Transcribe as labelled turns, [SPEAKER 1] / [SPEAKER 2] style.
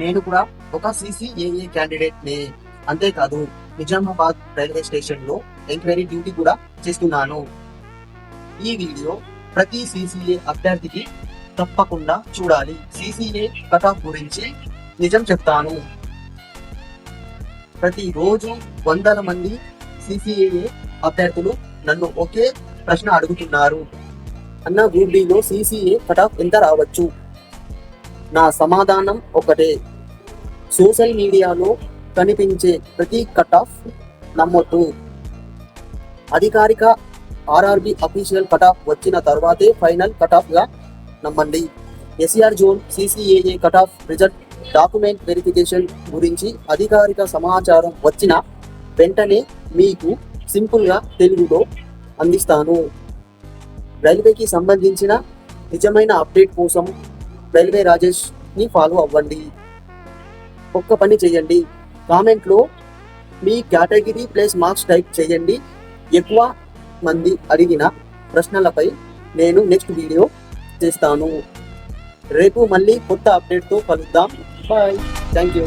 [SPEAKER 1] నేను కూడా ఒక CCAA క్యాండిడేట్ నే. అంతేకాదు నిజామాబాద్ రైల్వే స్టేషన్ లో ఎంక్వైరీ డ్యూటీ కూడా చేస్తున్నాను. ఈ వీడియో ప్రతి CCA అభ్యర్థికి తప్పకుండా చూడాలి. CCA కట్ ఆఫ్ గురించి నిజం చెప్తాను. ప్రతిరోజు వందల మంది CCAA అభ్యర్థులు నన్ను ఒకే ప్రశ్న అడుగుతున్నారు. అన్న గ్రూప్ డిలో CCA కట్ ఆఫ్ ఎంత రావచ్చు? నా సమాధానం ఒకటే, సోషల్ మీడియాలో కనిపించే ప్రతి కట్ ఆఫ్ నమ్మొద్దు. అధికారిక RRB అఫీషియల్ కట్ ఆఫ్ వచ్చిన తర్వాతే ఫైనల్ కట్ ఆఫ్ గా నమ్మండి. SCR zone CCAA cut off result document verification గురించి అధికారిక సమాచారం వచ్చిన వెంటనే మీకు సింపుల్ గా తెలుగులో అందిస్తాను. రైల్వేకి సంబంధించిన నిజమైన అప్డేట్ కోసం రైల్వే రాజేష్ ని ఫాలో అవ్వండి. ఒక్క పని చేయండి, కామెంట్ లో మీ కేటగిరీ ప్లస్ మార్క్స్ టైప్ చేయండి. ఎక్కువ మంది అడిగిన ప్రశ్నలపై నేను నెక్స్ట్ వీడియో చేస్తాను. రేపు మళ్ళీ కొత్త అప్డేట్ తో కలుద్దాం. Bye, thank you.